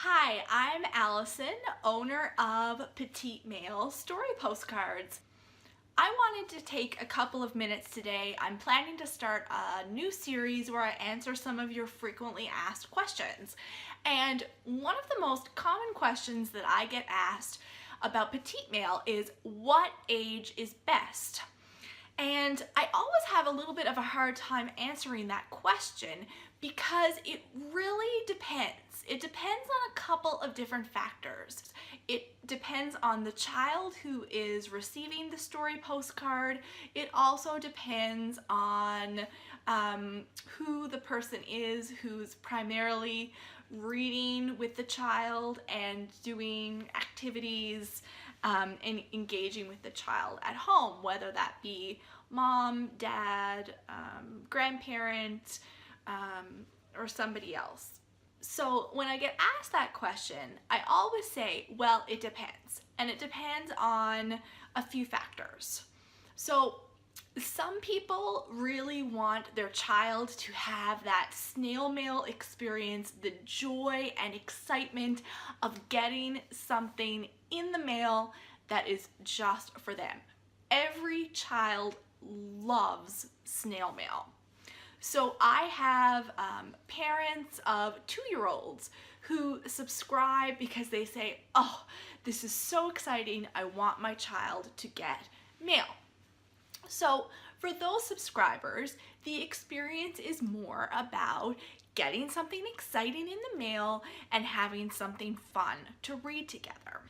Hi, I'm Allison, owner of Petit Mail story postcards. I wanted to take a couple of minutes today. I'm planning to start a new series where I answer some of your frequently asked questions. And one of the most common questions that I get asked about Petit Mail is, what age is best? And I always have a little bit of a hard time answering that question because it really depends. It depends on a couple of different factors. It depends on the child who is receiving the story postcard. It also depends on who the person is who's primarily reading with the child and doing activities and engaging with the child at home, whether that be mom, dad, grandparent, or somebody else. So when I get asked that question, I always say, well, it depends. And it depends on a few factors. So some people really want their child to have that snail mail experience, the joy and excitement of getting something in the mail that is just for them. Every child loves snail mail. So I have parents of 2-year-olds who subscribe because they say, oh, this is so exciting, I want my child to get mail. So for those subscribers, the experience is more about getting something exciting in the mail and having something fun to read together.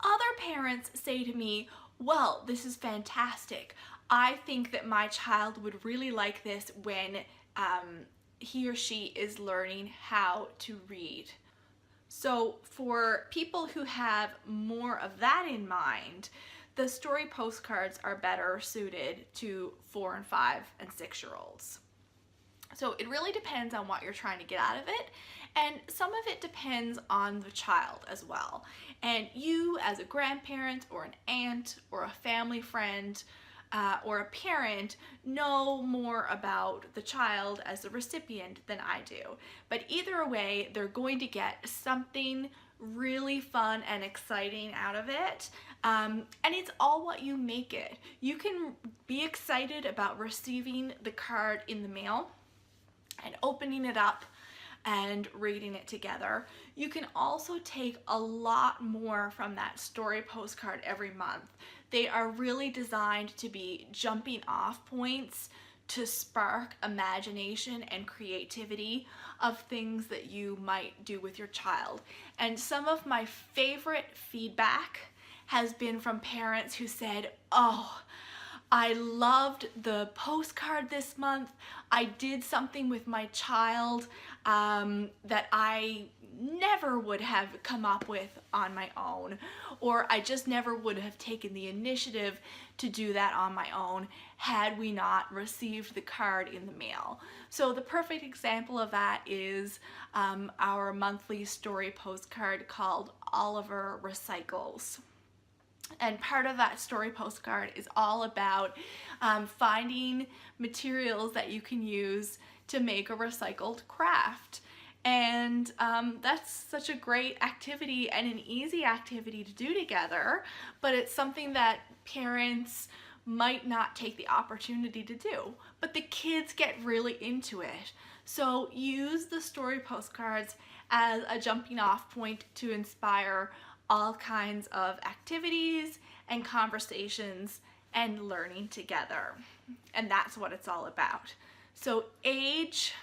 Other parents say to me, well, this is fantastic. I think that my child would really like this when he or she is learning how to read. So for people who have more of that in mind, the story postcards are better suited to 4 and 5 and 6-year-olds. So it really depends on what you're trying to get out of it, and some of it depends on the child as well. And you as a grandparent or an aunt or a family friend or a parent know more about the child as a recipient than I do. But either way, they're going to get something really fun and exciting out of it, and it's all what you make it. You can be excited about receiving the card in the mail and opening it up and reading it together. You can also take a lot more from that story postcard every month. They are really designed to be jumping off points to spark imagination and creativity of things that you might do with your child. And some of my favorite feedback has been from parents who said, oh, I loved the postcard this month. I did something with my child that I never would have come up with on my own, or I just never would have taken the initiative to do that on my own had we not received the card in the mail. So the perfect example of that is our monthly story postcard called Oliver Recycles. And part of that story postcard is all about finding materials that you can use to make a recycled craft. And that's such a great activity and an easy activity to do together, but it's something that parents might not take the opportunity to do, but the kids get really into it. So use the story postcards as a jumping off point to inspire all kinds of activities and conversations and learning together. And that's what it's all about. So age,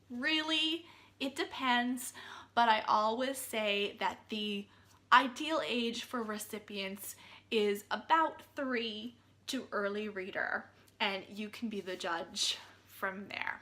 really, it depends, but I always say that the ideal age for recipients is about 3 to early reader, and you can be the judge from there.